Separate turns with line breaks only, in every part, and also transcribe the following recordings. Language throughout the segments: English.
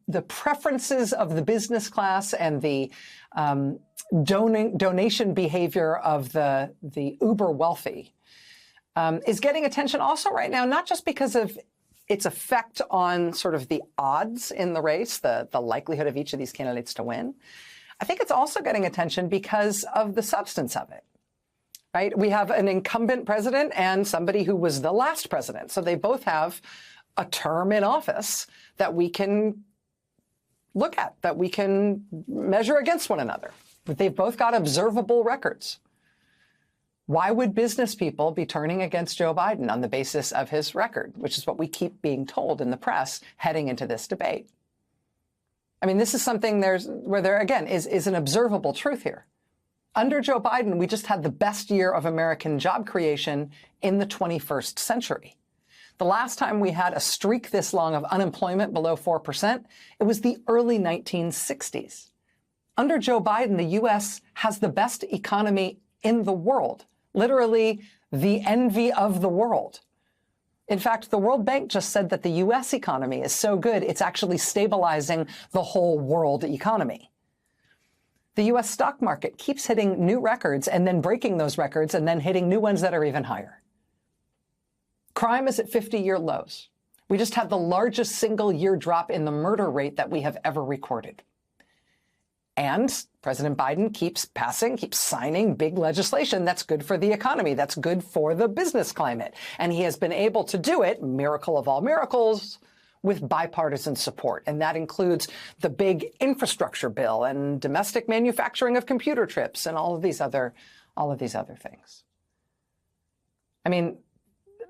the preferences of the business class and the donation behavior of the uber wealthy is getting attention also right now, not just because of its effect on sort of the odds in the race, the likelihood of each of these candidates to win. I think it's also getting attention because of the substance of it, right? We have an incumbent president and somebody who was the last president. So they both have a term in office that we can look at, that we can measure against one another. They've both got observable records. Why would business people be turning against Joe Biden on the basis of his record, which is what we keep being told in the press heading into this debate? I mean, this is something where there, again, is an observable truth here. Under Joe Biden, we just had the best year of American job creation in the 21st century. The last time we had a streak this long of unemployment below 4%, it was the early 1960s. Under Joe Biden, the U.S. has the best economy in the world, literally the envy of the world. In fact, the World Bank just said that the U.S. economy is so good, it's actually stabilizing the whole world economy. The U.S. stock market keeps hitting new records and then breaking those records and then hitting new ones that are even higher. Crime is at 50-year lows. We just had the largest single-year drop in the murder rate that we have ever recorded. And President Biden keeps signing big legislation that's good for the economy, that's good for the business climate. And he has been able to do it, miracle of all miracles, with bipartisan support. And that includes the big infrastructure bill and domestic manufacturing of computer chips and all of these other things. I mean,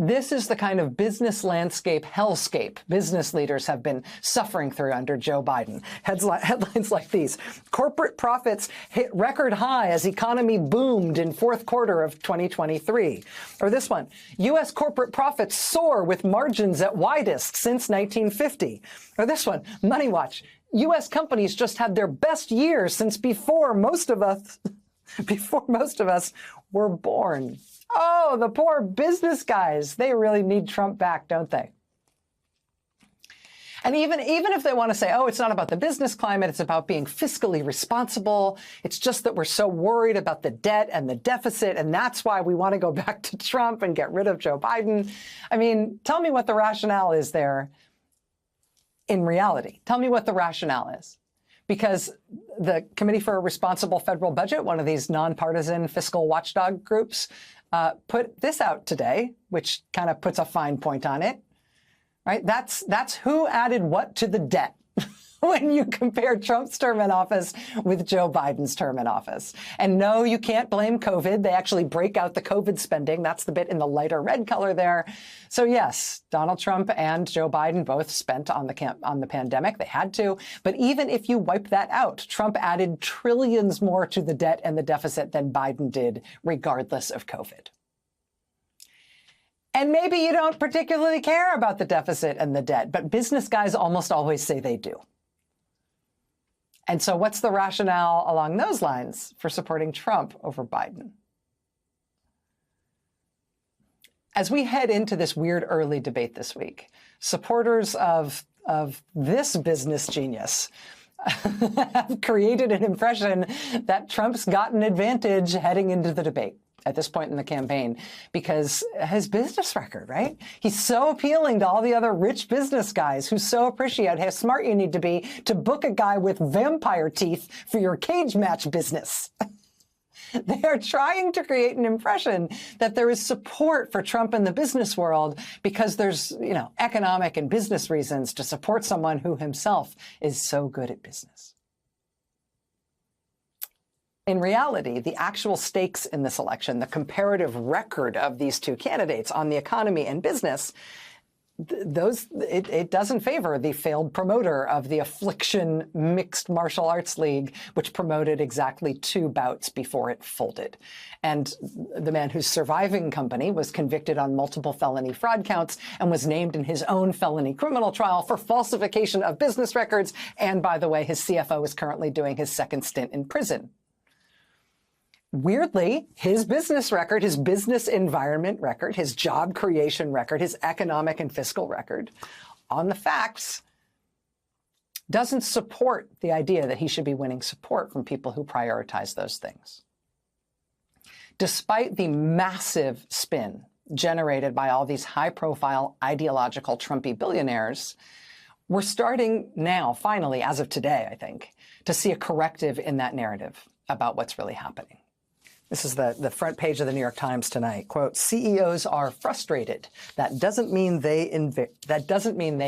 this is the kind of business landscape hellscape business leaders have been suffering through under Joe Biden. Headlines like these. Corporate profits hit record high as economy boomed in fourth quarter of 2023. Or this one. U.S. corporate profits soar with margins at widest since 1950. Or this one. Money Watch. U.S. companies just had their best year since before most of us were born. Oh, the poor business guys. They really need Trump back, don't they? And even if they want to say, oh, it's not about the business climate, it's about being fiscally responsible. It's just that we're so worried about the debt and the deficit, and that's why we want to go back to Trump and get rid of Joe Biden. I mean, tell me what the rationale is there in reality. Tell me what the rationale is. Because the Committee for a Responsible Federal Budget, one of these nonpartisan fiscal watchdog groups, put this out today, which kind of puts a fine point on it, right? That's who added what to the debt when you compare Trump's term in office with Joe Biden's term in office. And no, you can't blame COVID. They actually break out the COVID spending. That's the bit in the lighter red color there. So yes, Donald Trump and Joe Biden both spent on the pandemic. They had to. But even if you wipe that out, Trump added trillions more to the debt and the deficit than Biden did, regardless of COVID. And maybe you don't particularly care about the deficit and the debt, but business guys almost always say they do. And so what's the rationale along those lines for supporting Trump over Biden? As we head into this weird early debate this week, supporters of this business genius have created an impression that Trump's got an advantage heading into the debate at this point in the campaign because his business record, right? He's so appealing to all the other rich business guys who so appreciate how smart you need to be to book a guy with vampire teeth for your cage match business. They are trying to create an impression that there is support for Trump in the business world because there's, economic and business reasons to support someone who himself is so good at business. In reality, the actual stakes in this election, the comparative record of these two candidates on the economy and business, it doesn't favor the failed promoter of the Affliction Mixed Martial Arts League, which promoted exactly 2 bouts before it folded. And the man whose surviving company was convicted on multiple felony fraud counts and was named in his own felony criminal trial for falsification of business records. And by the way, his CFO is currently doing his second stint in prison. Weirdly, his business record, his business environment record, his job creation record, his economic and fiscal record, on the facts, doesn't support the idea that he should be winning support from people who prioritize those things. Despite the massive spin generated by all these high-profile ideological Trumpy billionaires, we're starting now, finally, as of today, I think, to see a corrective in that narrative about what's really happening. This is the front page of the New York Times tonight. Quote, CEOs are frustrated. That doesn't mean they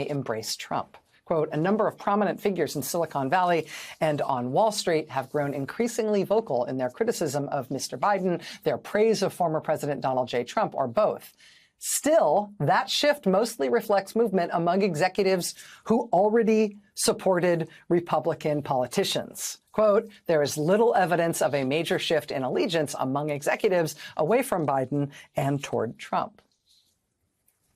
embrace Trump. Quote, a number of prominent figures in Silicon Valley and on Wall Street have grown increasingly vocal in their criticism of Mr. Biden, their praise of former President Donald J. Trump, or both. Still, that shift mostly reflects movement among executives who already supported Republican politicians. Quote, there is little evidence of a major shift in allegiance among executives away from Biden and toward Trump.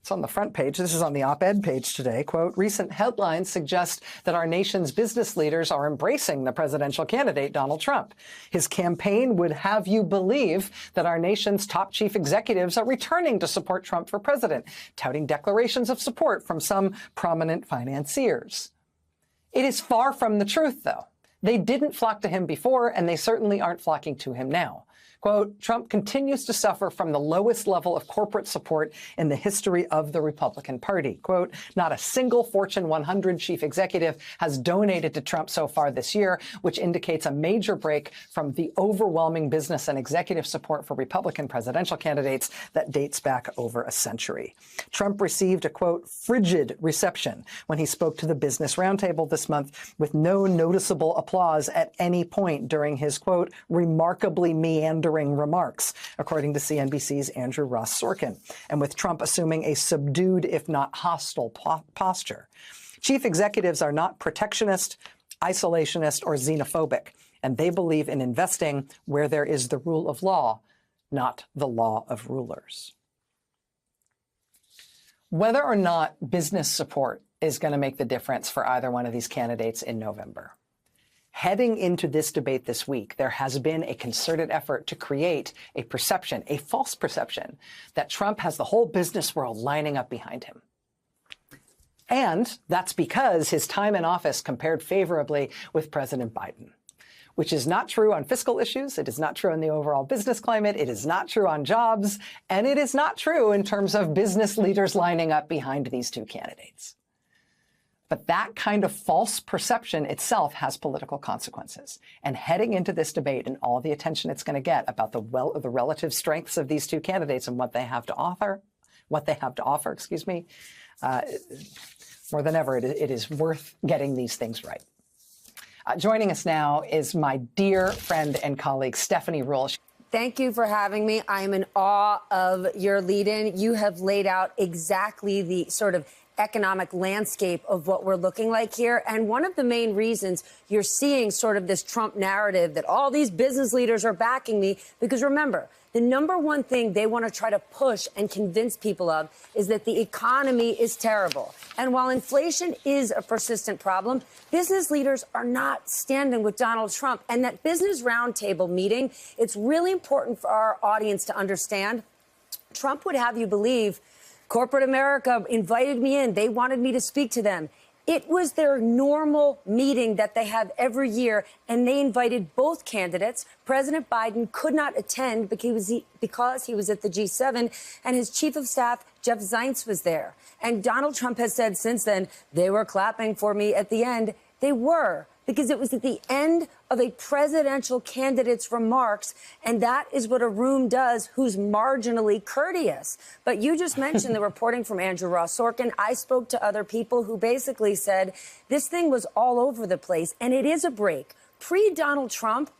It's on the front page. This is on the op-ed page today. Quote, recent headlines suggest that our nation's business leaders are embracing the presidential candidate, Donald Trump. His campaign would have you believe that our nation's top chief executives are returning to support Trump for president, touting declarations of support from some prominent financiers. It is far from the truth, though. They didn't flock to him before, and they certainly aren't flocking to him now. Quote, Trump continues to suffer from the lowest level of corporate support in the history of the Republican Party. Quote, not a single Fortune 100 chief executive has donated to Trump so far this year, which indicates a major break from the overwhelming business and executive support for Republican presidential candidates that dates back over a century. Trump received a, quote, frigid reception when he spoke to the Business Roundtable this month with no noticeable applause at any point during his, quote, remarkably meandering remarks, according to CNBC's Andrew Ross Sorkin, and with Trump assuming a subdued, if not hostile, posture. Chief executives are not protectionist, isolationist, or xenophobic, and they believe in investing where there is the rule of law, not the law of rulers. Whether or not business support is going to make the difference for either one of these candidates in November, heading into this debate this week, there has been a concerted effort to create a perception, a false perception, that Trump has the whole business world lining up behind him. And that's because his time in office compared favorably with President Biden, which is not true on fiscal issues. It is not true in the overall business climate. It is not true on jobs. And it is not true in terms of business leaders lining up behind these two candidates. But that kind of false perception itself has political consequences. And heading into this debate and all the attention it's going to get about the relative strengths of these two candidates and what they have to offer, more than ever, it is worth getting these things right. Joining us now is my dear friend and colleague, Stephanie Ruhle.
Thank you for having me. I am in awe of your lead-in. You have laid out exactly the sort of economic landscape of what we're looking like here. And one of the main reasons you're seeing sort of this Trump narrative that all these business leaders are backing me, because remember, the number one thing they want to try to push and convince people of is that the economy is terrible. And while inflation is a persistent problem, business leaders are not standing with Donald Trump. And that Business Roundtable meeting, it's really important for our audience to understand. Trump would have you believe corporate America invited me in. They wanted me to speak to them. It was their normal meeting that they have every year, and they invited both candidates. President Biden could not attend because he was at the G7, and his chief of staff, Jeff Zients, was there. And Donald Trump has said since then, they were clapping for me at the end. They were, because it was at the end of a presidential candidate's remarks, and that is what a room does who's marginally courteous. But you just mentioned the reporting from Andrew Ross Sorkin. I spoke to other people who basically said this thing was all over the place, and it is a break. Pre-Donald Trump,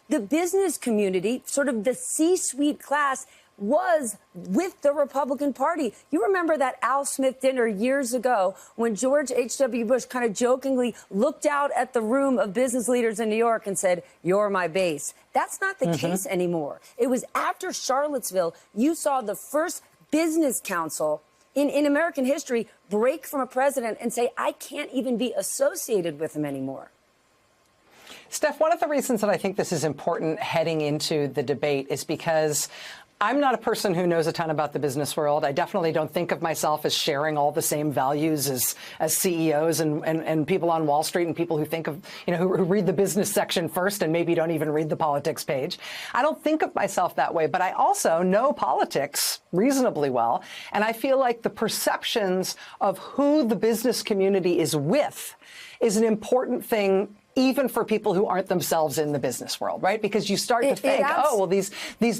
the business community, sort of the C-suite class, was with the Republican Party. You remember that Al Smith dinner years ago when George H.W. Bush kind of jokingly looked out at the room of business leaders in New York and said, "You're my base." That's not the case anymore. It was after Charlottesville you saw the first business council in American history break from a president and say, I can't even be associated with him anymore.
Steph, one of the reasons that I think this is important heading into the debate is because I'm not a person who knows a ton about the business world. I definitely don't think of myself as sharing all the same values as CEOs and people on Wall Street and people who think of, who read the business section first and maybe don't even read the politics page. I don't think of myself that way, but I also know politics reasonably well. And I feel like the perceptions of who the business community is with is an important thing, even for people who aren't themselves in the business world, right? Because you start to think, oh, well, these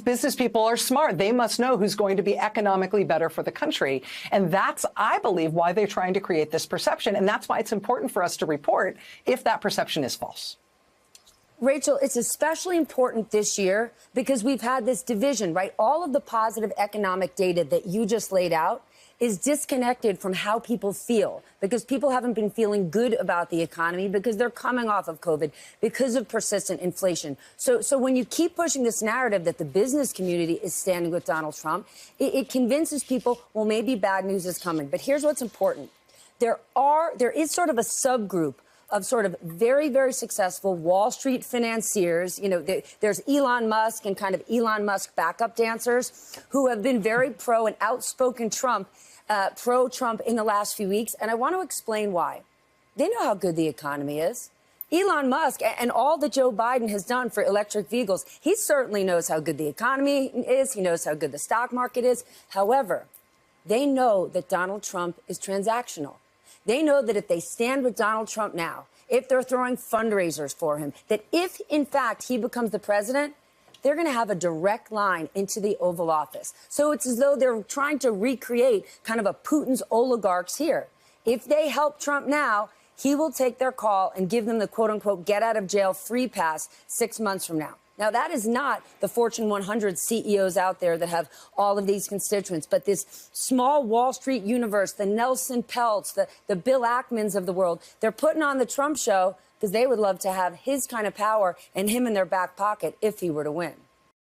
business people are smart. They must know who's going to be economically better for the country. And that's, I believe, why they're trying to create this perception. And that's why it's important for us to report if that perception is false.
Rachel, it's especially important this year because we've had this division, right? All of the positive economic data that you just laid out is disconnected from how people feel, because people haven't been feeling good about the economy because they're coming off of COVID, because of persistent inflation. So when you keep pushing this narrative that the business community is standing with Donald Trump, it convinces people, well, maybe bad news is coming. But here's what's important. There is sort of a subgroup of sort of very, very successful Wall Street financiers. There's Elon Musk and kind of Elon Musk backup dancers who have been very pro and outspoken pro-Trump in the last few weeks. And I want to explain why. They know how good the economy is. Elon Musk and all that Joe Biden has done for electric vehicles, he certainly knows how good the economy is. He knows how good the stock market is. However, they know that Donald Trump is transactional. They know that if they stand with Donald Trump now, if they're throwing fundraisers for him, that if, in fact, he becomes the president, they're going to have a direct line into the Oval Office. So it's as though they're trying to recreate kind of a Putin's oligarchs here. If they help Trump now, he will take their call and give them the quote-unquote get-out-of-jail-free pass 6 months from now. Now, that is not the Fortune 100 CEOs out there that have all of these constituents, but this small Wall Street universe, the Nelson Peltz, the Bill Ackmans of the world, they're putting on the Trump show because they would love to have his kind of power and him in their back pocket if he were to win.